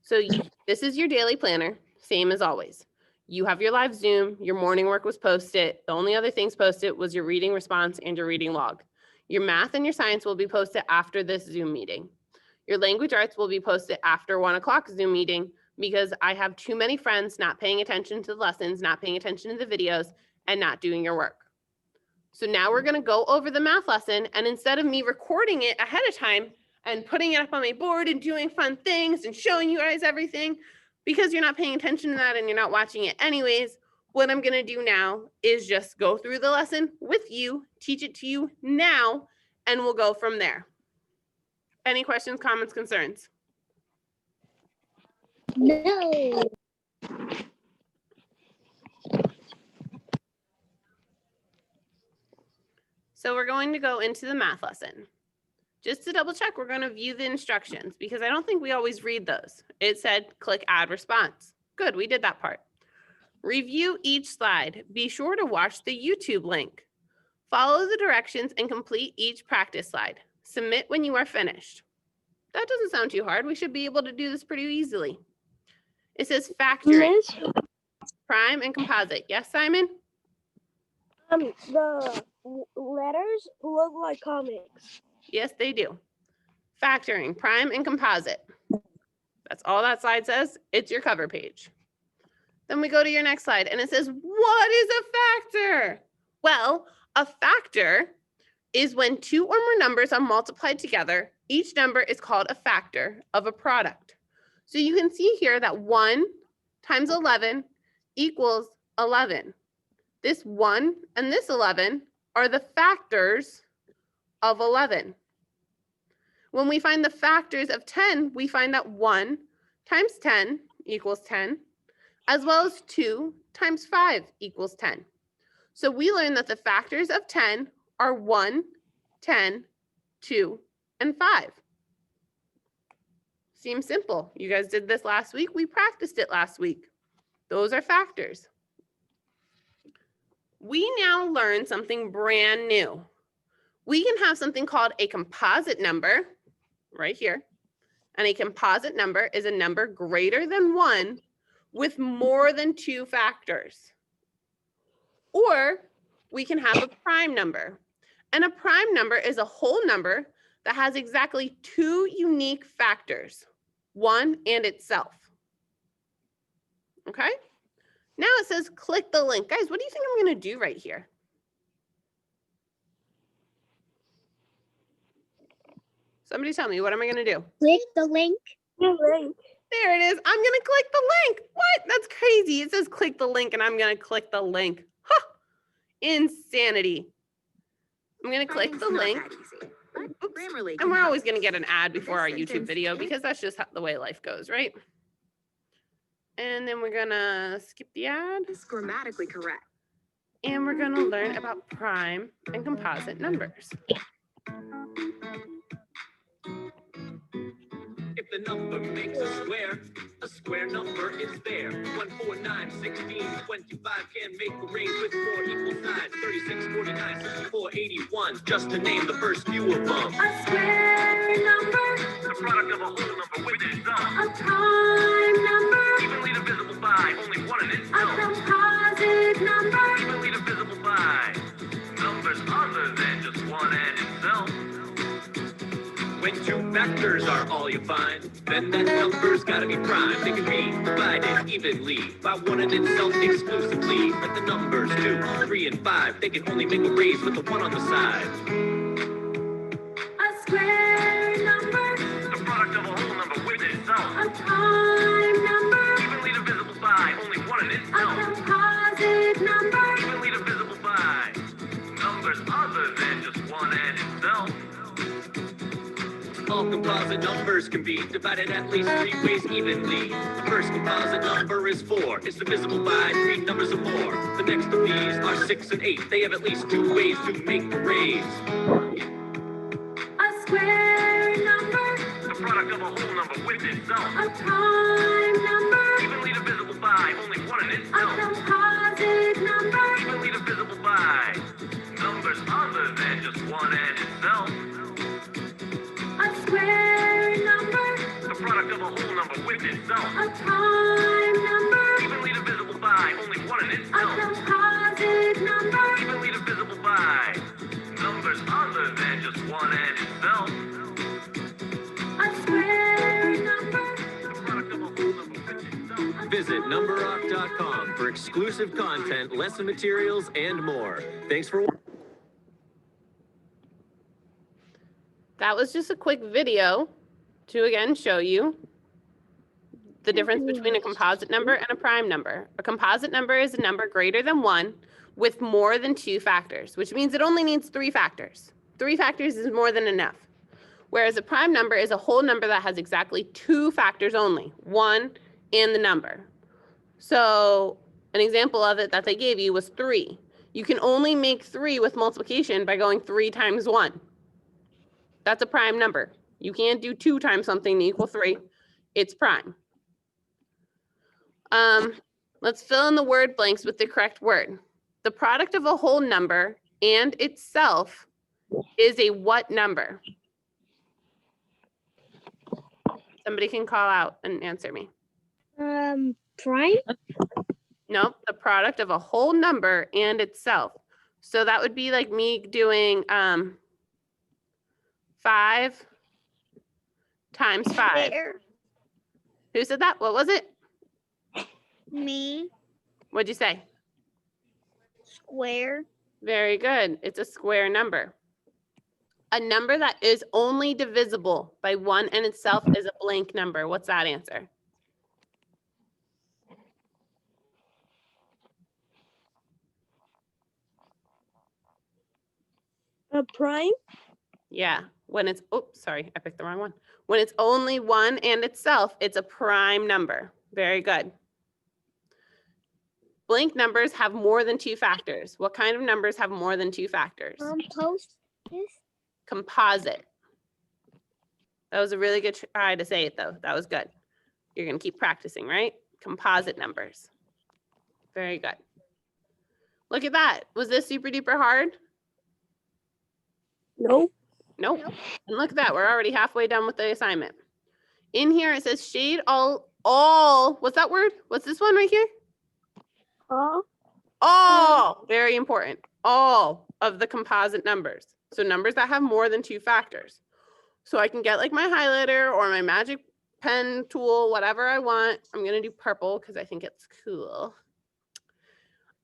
So this is your daily planner, same as always. You have your live Zoom, your morning work was posted. The only other things posted was your reading response and your reading log. Your math and your science will be posted after this Zoom meeting. Your language arts will be posted after 1 o'clock Zoom meeting because I have too many friends not paying attention to the lessons, not paying attention to the videos, and not doing your work. So now we're gonna go over the math lesson, and instead of me recording it ahead of time and putting it up on my board and doing fun things and showing you guys everything, because you're not paying attention to that and you're not watching it anyways, what I'm gonna do now is just go through the lesson with you, teach it to you now, and we'll go from there. Any questions, comments, concerns? No. So we're going to go into the math lesson. Just to double check, we're going to view the instructions because I don't think we always read those. It said click add response. Good, we did that part. Review each slide. Be sure to watch the YouTube link. Follow the directions and complete each practice slide. Submit when you are finished. That doesn't sound too hard. We should be able to do this pretty easily. It says factoring, prime, and composite. Yes, Simon? The letters look like comics. Yes, they do. Factoring, prime, and composite. That's all that slide says. It's your cover page. Then we go to your next slide and it says, what is a factor? Well, a factor is when two or more numbers are multiplied together. Each number is called a factor of a product. So you can see here that 1 times 11 equals 11. This 1 and this 11 are the factors of 11. When we find the factors of 10, we find that 1 times 10 equals 10, as well as 2 times 5 equals 10. So we learned that the factors of 10 are 1, 10, 2, and 5. Seems simple. You guys did this last week. We practiced it last week. Those are factors. We now learn something brand new. We can have something called a composite number right here. And a composite number is a number greater than 1 with more than 2 factors. Or we can have a prime number. And a prime number is a whole number that has exactly 2 unique factors, 1 and itself. Okay? Now it says click the link. Guys, what do you think I'm going to do right here? Somebody tell me, what am I going to do? Click the link. The link. There it is. I'm going to click the link. What? That's crazy. It says click the link and I'm going to click the link. Huh. Insanity. I'm going to click the link. Oops. And we're always going to get an ad before our YouTube video because that's just the way life goes, right? And then we're going to skip the ad. It's grammatically correct. And we're going to learn about prime and composite numbers. If the number makes a square number is there. 1, 4, 9, 16, 25 can make a raise with 4 equal signs. 36, 49, 64, 81, just to name the first few of them. A square number, The product of a whole number with its sum. a prime number, Evenly divisible by only one in a itself. composite number, Evenly divisible by numbers other than just one and itself. When 2 factors are all you find, then that number's gotta be prime. They can be divided evenly by one in itself exclusively. But the numbers 2, 3, and 5, they can only make a raise with the 1 on the side. a square number, The product of a whole number with itself. a prime number, Evenly divisible by only one in a itself. composite number, Evenly divisible by numbers other than just one and itself. All composite numbers can be divided at least 3 ways evenly. The first composite number is 4. It's divisible by 3 numbers or more. The next of these are 6 and 8. They have at least 2 ways to make a raise. a square number, The product of a whole number with itself. a prime number, Evenly divisible by only one in a itself. composite number, Evenly divisible by numbers other than just one and itself. a square number, The product of of a whole number with itself. A prime number. Evenly divisible by only one in A itself. composite number. Evenly divisible by numbers other than just one and itself. A square number. The product of a whole number with itself. Visit numberrock.com for exclusive content, lesson materials, and more. Thanks for watching. That was just a quick video to again show you the difference between a composite number and a prime number. A composite number is a number greater than 1 with more than 2 factors, which means it only needs 3 factors. 3 factors is more than enough. Whereas a prime number is a whole number that has exactly 2 factors only, 1 and the number. So an example of it that they gave you was 3. You can only make 3 with multiplication by going 3 times 1. That's a prime number. You can't do 2 times something to equal 3. It's prime. Let's fill in the word blanks with the correct word. The product of a whole number and itself is a what number? Somebody can call out and answer me. Prime? Nope, the product of a whole number and itself. So that would be like me doing 5 times 5. Square. Who said that? What was it? Me. What'd you say? Square. Very good. It's a square number. A number that is only divisible by 1 and itself is a blank number. What's that answer? A prime? Yeah. When it's, oh, sorry, I picked the wrong one. When it's only 1 and itself, it's a prime number. Very good. Blank numbers have more than 2 factors. What kind of numbers have more than 2 factors? Composite. Composite. That was a really good try to say it, though. That was good. You're going to keep practicing, right? Composite numbers. Very good. Look at that. Was this super duper hard? Nope. Nope. And look at that. We're already halfway done with the assignment. In here, it says shade all. What's that word? What's this one right here? All. Very important. All of the composite numbers. So numbers that have more than 2 factors. So I can get like my highlighter or my magic pen tool, whatever I want. I'm going to do purple because I think it's cool.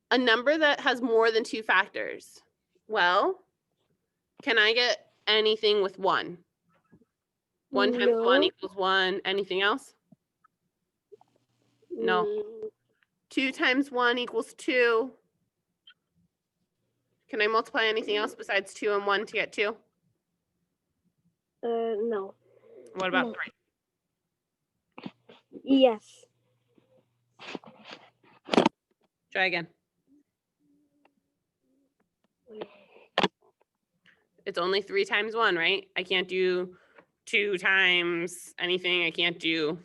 A number that has more than 2 factors. Well, can I get anything with 1? 1 times 1 No. equals 1. Anything else? No. 2 times 1 equals 2. Can I multiply anything else besides 2 and 1 to get 2? No. What about No. 3? Yes. Try again. It's only 3 times 1, right? I can't do 2 times anything. I can't do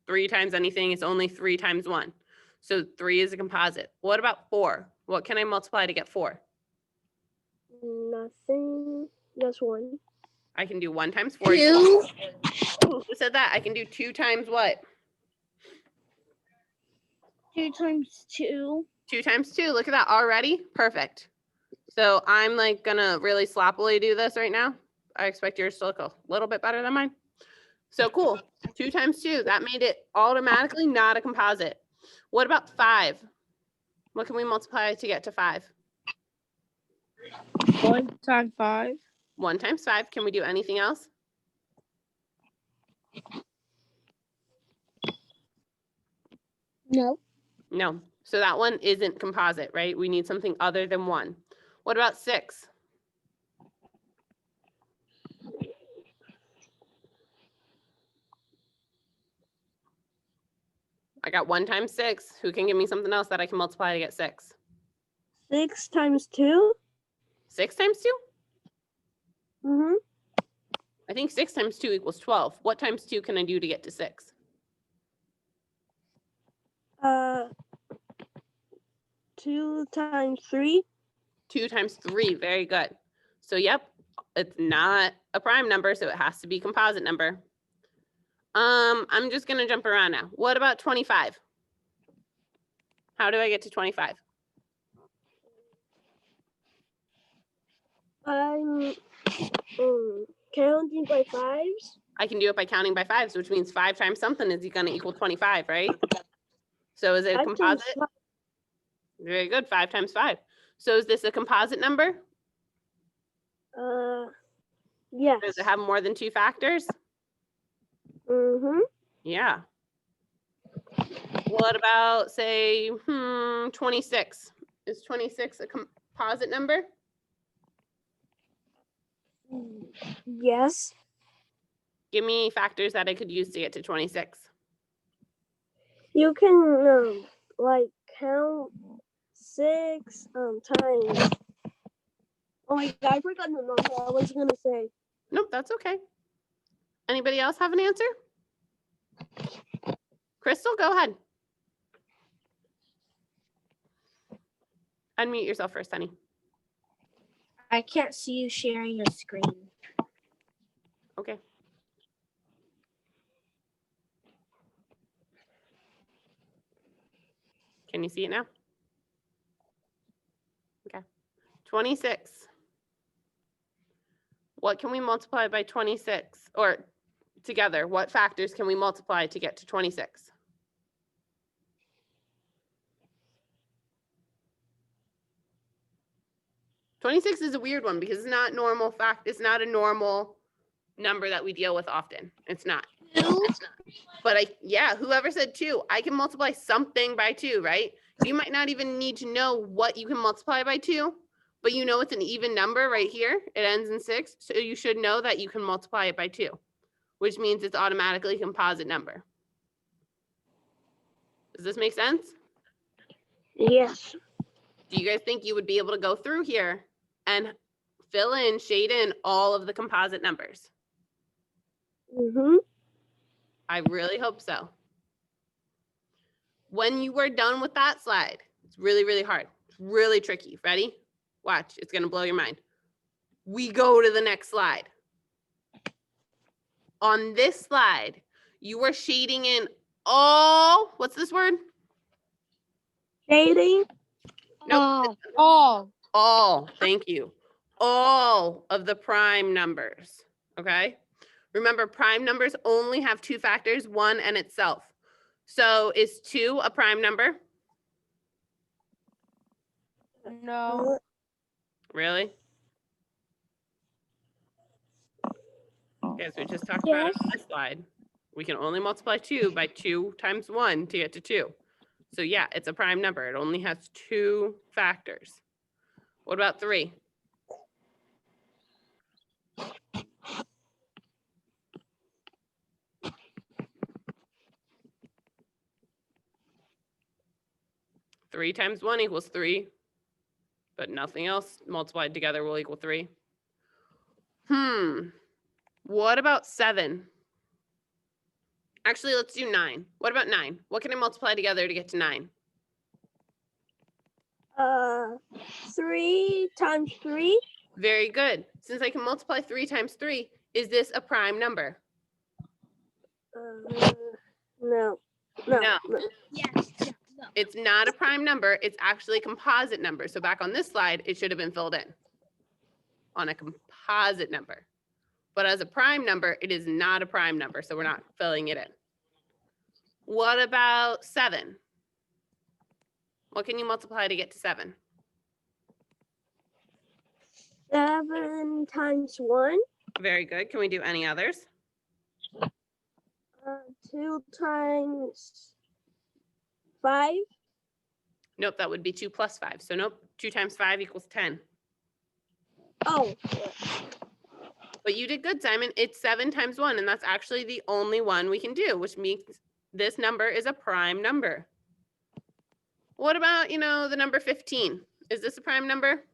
3 times anything. It's only 3 times 1. So 3 is a composite. What about 4? What can I multiply to get 4? Nothing. Just 1. I can do 1 times 4. 2. Ooh, who said that? I can do 2 times what? 2 times 2. 2 times 2. Look at that already. Perfect. So I'm like gonna really sloppily do this right now. I expect yours to look a little bit better than mine. So cool. 2 times 2. That made it automatically not a composite. What about 5? What can we multiply to get to 5? 1 times 5. 1 times 5. Can we do anything else? No. No. So that one isn't composite, right? We need something other than 1. What about 6? I got 1 times 6. Who can give me something else that I can multiply to get 6? 6 times 2. 6 times 2? Mm-hmm. I think 6 times 2 equals 12. What times 2 can I do to get to 6? 2 times 3. 2 times 3. Very good. So, yep, it's not a prime number, so it has to be composite number. I'm just gonna jump around now. What about 25? How do I get to 25? I'm counting by fives. I can do it by counting by fives, which means 5 times something is gonna equal 25, right? So is it a 5 times composite? 5. Very good, 5 times 5. So is this a composite number? Yes. Does it have more than 2 factors? Mm-hmm. Yeah. What about, say, 26? Is 26 a composite number? Yes. Give me factors that I could use to get to 26. You can like count 6 times. Oh my god, I forgot the number I was gonna say. Nope, that's okay. Anybody else have an answer? Crystal, go ahead. Unmute yourself first, honey. I can't see you sharing your screen. Okay. Can you see it now? Okay. 26. What can we multiply by 26? Or together, what factors can we multiply to get to 26? Twenty-six is a weird one because it's not normal fact. It's not a normal number that we deal with often. It's not. But whoever said 2, I can multiply something by 2, right? You might not even need to know what you can multiply by 2, but you know it's an even number right here. It ends in 6, so you should know that you can multiply it by 2, which means it's automatically a composite number. Does this make sense? Yes. Do you guys think you would be able to go through here and fill in, shade in all of the composite numbers? Mm-hmm. I really hope so. When you are done with that slide, it's really, really hard. It's really tricky. Ready? Watch, it's gonna blow your mind. We go to the next slide. On this slide, you are shading in all, what's this word? Shading. Nope. All, thank you. All of the prime numbers, okay? Remember, prime numbers only have 2 factors, 1 and itself. So is 2 a prime number? No. Really? Yes, we just talked about it on this slide. We can only multiply 2 by 2 times 1 to get to 2. So yeah, it's a prime number. It only has 2 factors. What about 3? Three times 1 equals 3, but nothing else multiplied together will equal 3. What about 7? Actually, let's do 9. What about 9? What can I multiply together to get to 9? 3 times 3. Very good. Since I can multiply 3 times 3, is this a prime number? No. No. Yes. It's not a prime number. It's actually a composite number. So back on this slide, it should have been filled in on a composite number. But as a prime number, it is not a prime number. So we're not filling it in. What about 7? What can you multiply to get to 7? 7 times 1. Very good. Can we do any others? 2 times 5. Nope, that would be 2 plus 5. So nope, 2 times 5 equals 10. Oh. But you did good, Simon. It's 7 times 1, and that's actually the only one we can do, which means this number is a prime number. What about, the number 15? Is this a prime number?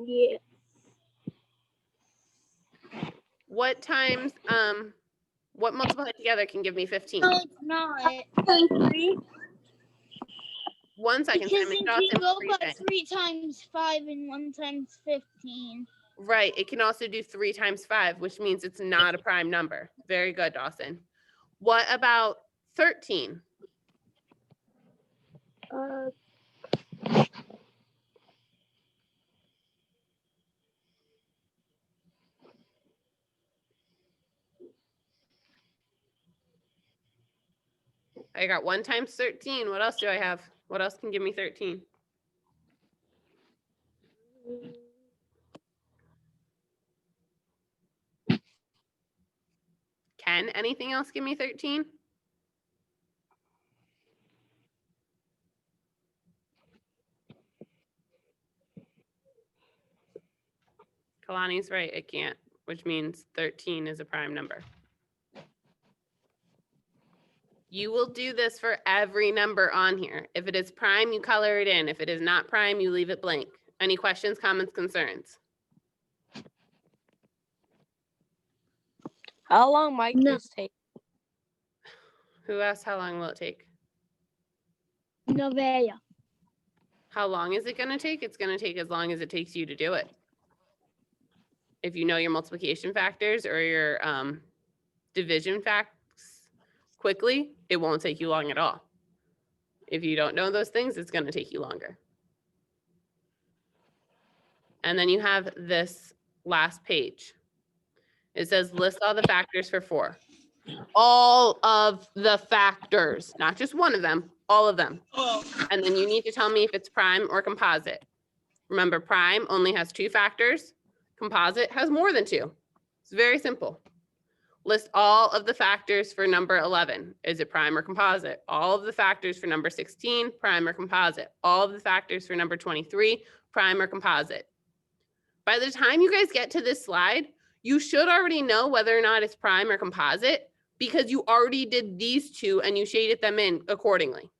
Yeah. What times, what multiplied together can give me 15? No, it's not. 3. 1 second, Because Simon. you Draw can go some by freezing. 3 times 5 and 1 times 15. Right. It can also do 3 times 5, which means it's not a prime number. Very good, Dawson. What about 13? I got 1 times 13. What else do I have? What else can give me 13? Can anything else give me 13? Kalani's right, it can't, which means 13 is a prime number. You will do this for every number on here. If it is prime, you color it in. If it is not prime, you leave it blank. Any questions, comments, concerns? How long might No. this take? Who asked how long will it take? Novella. How long is it going to take? It's going to take as long as it takes you to do it. If you know your multiplication factors or your division facts quickly, it won't take you long at all. If you don't know those things, it's going to take you longer. And then you have this last page. It says list all the factors for 4. All of the factors, not just one of them, all of them. And then you need to tell me if it's prime or composite. Remember, prime only has 2 factors. Composite has more than 2. It's very simple. List all of the factors for number 11. Is it prime or composite? All of the factors for number 16, prime or composite. All of the factors for number 23, prime or composite. By the time you guys get to this slide, you should already know whether or not it's prime or composite because you already did these 2 and you shaded them in accordingly.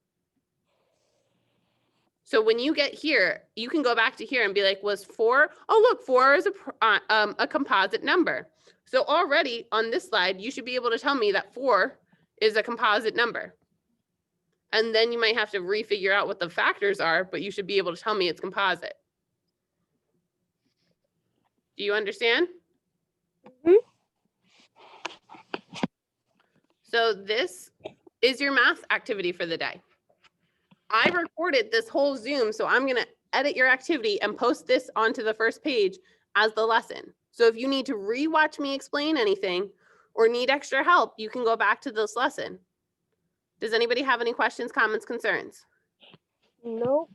So when you get here, you can go back to here and be like, was 4? Oh, look, 4 is a composite number. So already on this slide, you should be able to tell me that 4 is a composite number. And then you might have to refigure out what the factors are, but you should be able to tell me it's composite. Do you understand? Mhm. So this is your math activity for the day. I recorded this whole Zoom, so I'm going to edit your activity and post this onto the first page as the lesson. So if you need to rewatch me explain anything or need extra help, you can go back to this lesson. Does anybody have any questions, comments, concerns? Nope.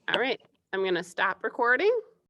All right, I'm going to stop recording.